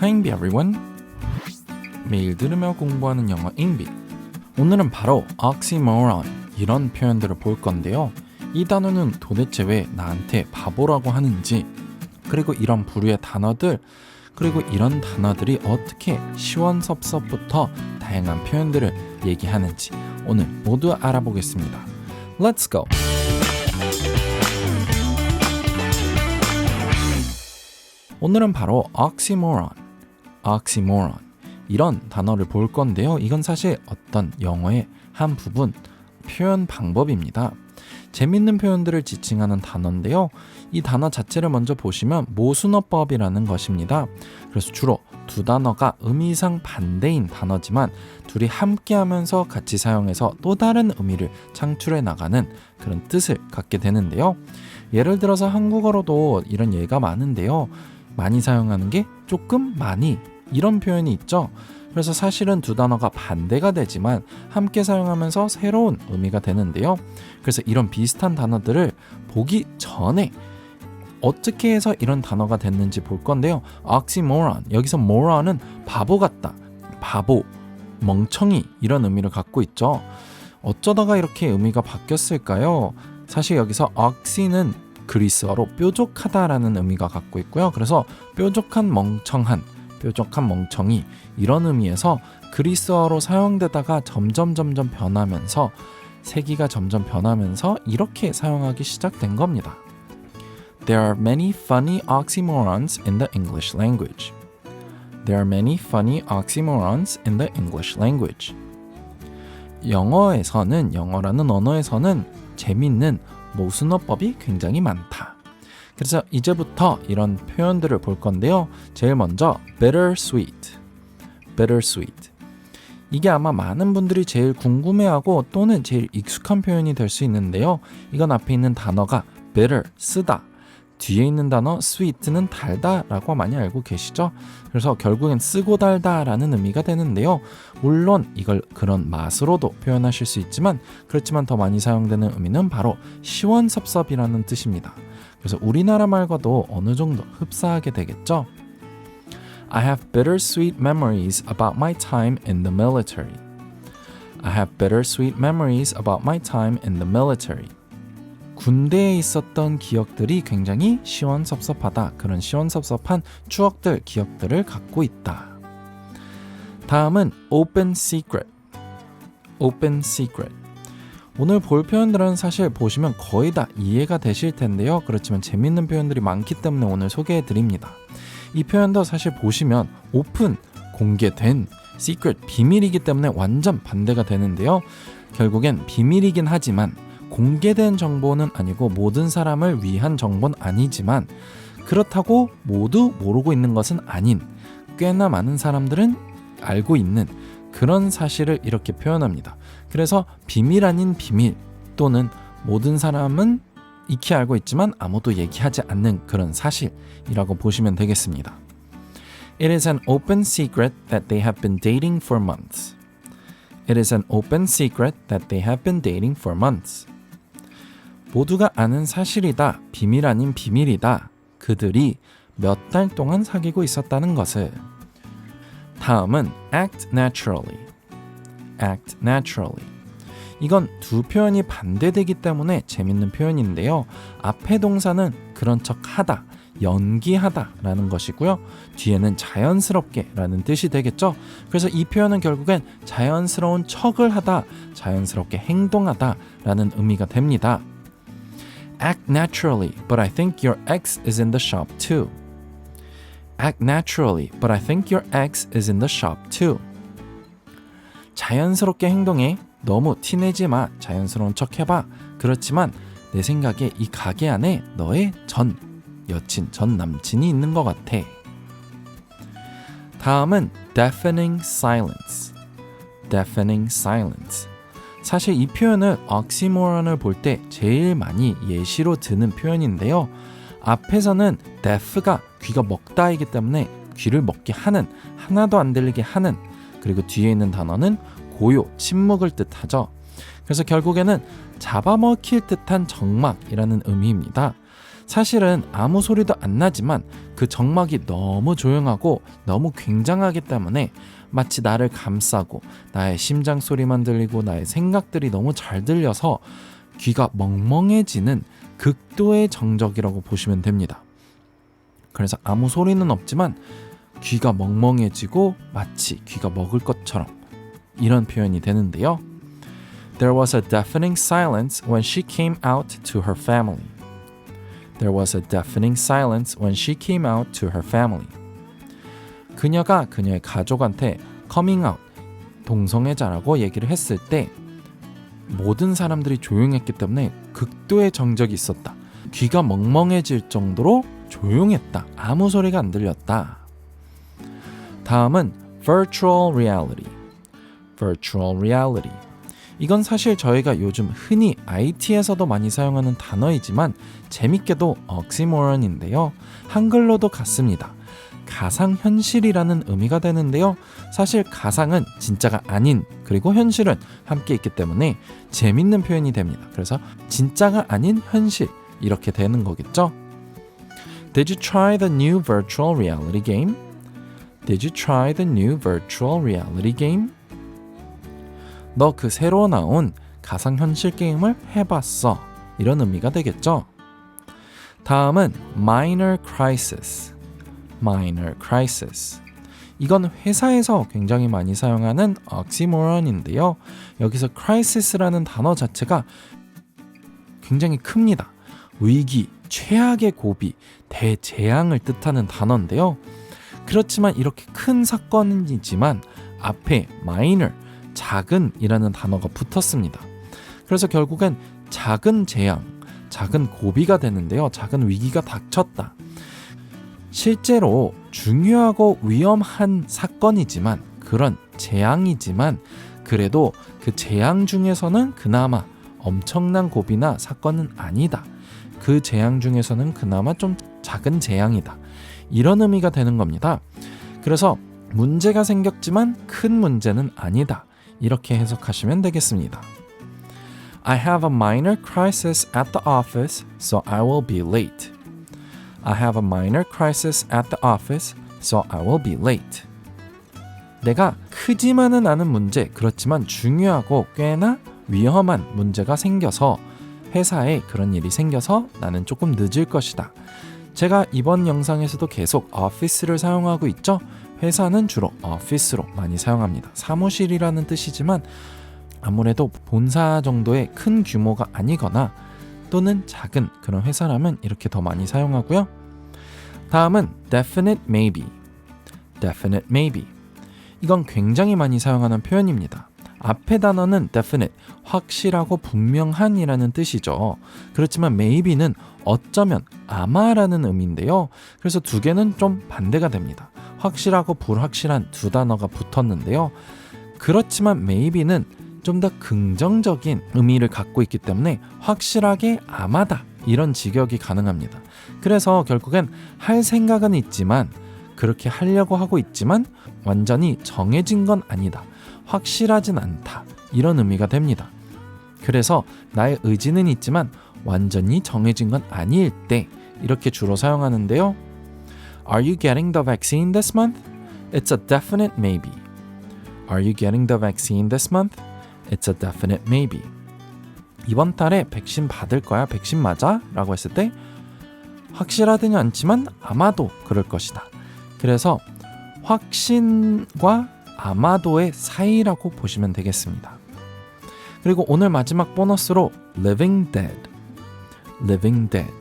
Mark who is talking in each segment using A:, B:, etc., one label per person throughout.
A: Hi Ingbi everyone. 매일 들으며 공부하는 영어 잉비. 오늘은 바로 oxymoron 이런 표현들을 볼 건데요. 이 단어는 도대체 왜 나한테 바보라고 하는지, 그리고 이런 부류의 단어들, 그리고 이런 단어들이 어떻게 시원섭섭부터 다양한 표현들을 얘기하는지 오늘 모두 알아보겠습니다. Let's go! 오늘은 바로 oxymoron 이런 단어를 볼 건데요. 이건 사실 어떤 영어의 한 부분, 표현 방법입니다. 재밌는 표현들을 지칭하는 단어인데요. 이 단어 자체를 먼저 보시면 모순어법이라는 것입니다. 그래서 주로 두 단어가 의미상 반대인 단어지만 둘이 함께하면서 같이 사용해서 또 다른 의미를 창출해 나가는 그런 뜻을 갖게 되는데요. 예를 들어서 한국어로도 이런 예가 많은데요. 많이 사용하는 게 조금 많이 이런 표현이 있죠. 그래서 사실은 두 단어가 반대가 되지만 함께 사용하면서 새로운 의미가 되는데요. 그래서 이런 비슷한 단어들을 보기 전에 어떻게 해서 이런 단어가 됐는지 볼 건데요. oxymoron, 여기서 moron은 바보 같다, 바보, 멍청이 이런 의미를 갖고 있죠. 어쩌다가 이렇게 의미가 바뀌었을까요? 사실 여기서 oxy는 그리스어로 뾰족하다라는 의미가 갖고 있고요. 그래서 뾰족한 멍청한, 뾰족한 멍청이 이런 의미에서 그리스어로 사용되다가 점점 변하면서 세기가 점점 변하면서 이렇게 사용하기 시작된 겁니다. There are many funny oxymorons in the English language. There are many funny oxymorons in the English language. 영어라는 언어에서는 재밌는 모순어법이 굉장히 많다. 그래서 이제부터 이런 표현들을 볼 건데요. 제일 먼저 bittersweet. 이게 아마 많은 분들이 제일 궁금해하고 또는 제일 익숙한 표현이 될 수 있는데요. 이건 앞에 있는 단어가 bitter, 쓰다. 뒤에 있는 단어 sweet는 달다 라고 많이 알고 계시죠? 그래서 결국엔 쓰고 달다라는 의미가 되는데요. 물론 이걸 그런 맛으로도 표현하실 수 있지만 그렇지만 더 많이 사용되는 의미는 바로 시원섭섭이라는 뜻입니다. 그래서 우리나라 말과도 어느 정도 흡사하게 되겠죠? I have bittersweet memories about my time in the military. I have bittersweet memories about my time in the military. 군대에 있었던 기억들이 굉장히 시원섭섭하다. 그런 시원섭섭한 추억들, 기억들을 갖고 있다. 다음은 open secret. 오늘 볼 표현들은 사실 보시면 거의 다 이해가 되실 텐데요. 그렇지만 재밌는 표현들이 많기 때문에 오늘 소개해 드립니다. 이 표현도 사실 보시면 오픈, 공개된, secret, 비밀이기 때문에 완전 반대가 되는데요. 결국엔 비밀이긴 하지만 공개된 정보는 아니고 모든 사람을 위한 정보는 아니지만 그렇다고 모두 모르고 있는 것은 아닌 꽤나 많은 사람들은 알고 있는 그런 사실을 이렇게 표현합니다. 그래서 비밀 아닌 비밀 또는 모든 사람은 익히 알고 있지만 아무도 얘기하지 않는 그런 사실이라고 보시면 되겠습니다. It is an open secret that they have been dating for months. It is an open secret that they have been dating for months. 모두가 아는 사실이다. 비밀 아닌 비밀이다. 그들이 몇 달 동안 사귀고 있었다는 것을. 다음은 act naturally. 이건 두 표현이 반대되기 때문에 재밌는 표현인데요. 앞에 동사는 그런 척 하다, 연기하다 라는 것이고요. 뒤에는 자연스럽게 라는 뜻이 되겠죠. 그래서 이 표현은 결국엔 자연스러운 척을 하다, 자연스럽게 행동하다 라는 의미가 됩니다. Act naturally, but I think your ex is in the shop too. Act naturally, but I think your ex is in the shop too. 자연스럽게 행동해. 너무 티내지 마. 자연스러운 척 해봐. 그렇지만 내 생각에 이 가게 안에 너의 전 여친, 전 남친이 있는 것 같아. 다음은 deafening silence. 사실 이 표현을 oxymoron을 볼 때 제일 많이 예시로 드는 표현인데요. 앞에서는 deaf가 귀가 먹다이기 때문에 귀를 먹게 하는, 하나도 안 들리게 하는, 그리고 뒤에 있는 단어는 고요, 침묵을 뜻하죠. 그래서 결국에는 잡아먹힐 듯한 정막이라는 의미입니다. 사실은 아무 소리도 안 나지만 그 정막이 너무 조용하고 너무 굉장하기 때문에 마치 나를 감싸고 나의 심장 소리만 들리고 나의 생각들이 너무 잘 들려서 귀가 멍멍해지는 극도의 정적이라고 보시면 됩니다. 그래서 아무 소리는 없지만 귀가 멍멍해지고 마치 귀가 먹을 것처럼 이런 표현이 되는데요. There was a deafening silence when she came out to her family. There was a deafening silence when she came out to her family. 그녀가 그녀의 가족한테 coming out, 동성애자라고 얘기를 했을 때 모든 사람들이 조용했기 때문에 극도의 정적이 있었다. 귀가 멍멍해질 정도로 조용했다. 아무 소리가 안 들렸다. 다음은 virtual reality. virtual reality. 이건 사실 저희가 요즘 흔히 IT에서도 많이 사용하는 단어이지만 재밌게도 옥시모론인데요. 한글로도 같습니다. 가상현실이라는 의미가 되는데요. 사실 가상은 진짜가 아닌, 그리고 현실은 함께 있기 때문에 재밌는 표현이 됩니다. 그래서 진짜가 아닌 현실, 이렇게 되는 거겠죠. Did you try the new virtual reality game? Did you try the new virtual reality game? 너 그 새로 나온 가상현실 게임을 해봤어. 이런 의미가 되겠죠. 다음은 minor crisis. minor crisis. 이건 회사에서 굉장히 많이 사용하는 옥시모론인데요. 여기서 crisis라는 단어 자체가 굉장히 큽니다. 위기, 최악의 고비, 대재앙을 뜻하는 단어인데요. 그렇지만 이렇게 큰 사건이지만 앞에 minor, 작은이라는 단어가 붙었습니다. 그래서 결국엔 작은 재앙, 작은 고비가 되는데요. 작은 위기가 닥쳤다. 실제로 중요하고 위험한 사건이지만, 그런 재앙이지만 그래도 그 재앙 중에서는 그나마 엄청난 고비나 사건은 아니다. 그 재앙 중에서는 그나마 좀 작은 재앙이다. 이런 의미가 되는 겁니다. 그래서 문제가 생겼지만 큰 문제는 아니다. 이렇게 해석하시면 되겠습니다. I have a minor crisis at the office, so I will be late. I have a minor crisis at the office, so I will be late. 내가 크지만은 않은 문제, 그렇지만 중요하고 꽤나 위험한 문제가 생겨서, 회사에 그런 일이 생겨서 나는 조금 늦을 것이다. 제가 이번 영상에서도 계속 office를 사용하고 있죠? 회사는 주로 office로 많이 사용합니다. 사무실이라는 뜻이지만 아무래도 본사 정도의 큰 규모가 아니거나 또는 작은 그런 회사라면 이렇게 더 많이 사용하고요. 다음은 definite maybe. definite maybe. 이건 굉장히 많이 사용하는 표현입니다. 앞의 단어는 definite, 확실하고 분명한이라는 뜻이죠. 그렇지만 maybe는 어쩌면, 아마라는 의미인데요. 그래서 두 개는 좀 반대가 됩니다. 확실하고 불확실한 두 단어가 붙었는데요. 그렇지만 maybe는 좀 더 긍정적인 의미를 갖고 있기 때문에 확실하게 아마다, 이런 직역이 가능합니다. 그래서 결국엔 할 생각은 있지만, 그렇게 하려고 하고 있지만 완전히 정해진 건 아니다. 확실하진 않다. 이런 의미가 됩니다. 그래서 나의 의지는 있지만 완전히 정해진 건 아닐 때 이렇게 주로 사용하는데요. Are you getting the vaccine this month? It's a definite maybe. Are you getting the vaccine this month? It's a definite maybe. 이번 달에 백신 받을 거야? 백신 맞아? 라고 했을 때 확실하지는 않지만 아마도 그럴 것이다. 그래서 확신과 아마도의 사이라고 보시면 되겠습니다. 그리고 오늘 마지막 보너스로 living dead. living dead.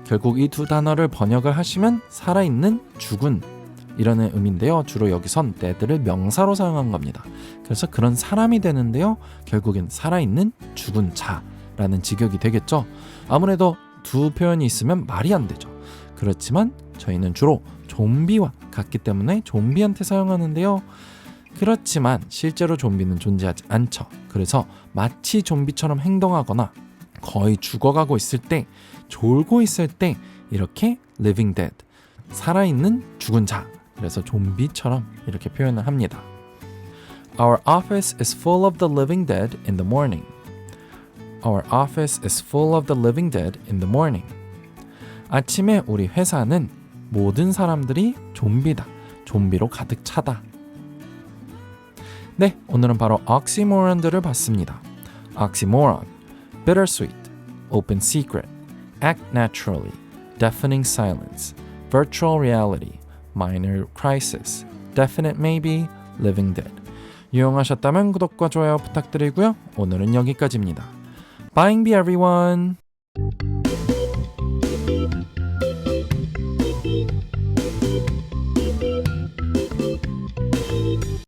A: 결국 이 두 단어를 번역을 하시면 살아있는, 죽은 이런 의미인데요. 주로 여기선 dead를 명사로 사용한 겁니다. 그래서 그런 사람이 되는데요. 결국엔 살아있는, 죽은 자라는 직역이 되겠죠. 아무래도 두 표현이 있으면 말이 안 되죠. 그렇지만 저희는 주로 좀비와 같기 때문에 좀비한테 사용하는데요. 그렇지만 실제로 좀비는 존재하지 않죠. 그래서 마치 좀비처럼 행동하거나 거의 죽어가고 있을 때, 졸고 있을 때 이렇게 living dead, 살아있는 죽은 자, 그래서 좀비처럼 이렇게 표현을 합니다. Our office is full of the living dead in the morning. Our office is full of the living dead in the morning. 아침에 우리 회사는 모든 사람들이 좀비다. 좀비로 가득 차다. 네, 오늘은 바로 oxymoron들을 봤습니다. oxymoron, bittersweet, open secret, act naturally, deafening silence, virtual reality, minor crisis, definite maybe, living dead. 유용하셨다면 구독과 좋아요 부탁드리고요. 오늘은 여기까지입니다. Bye everyone!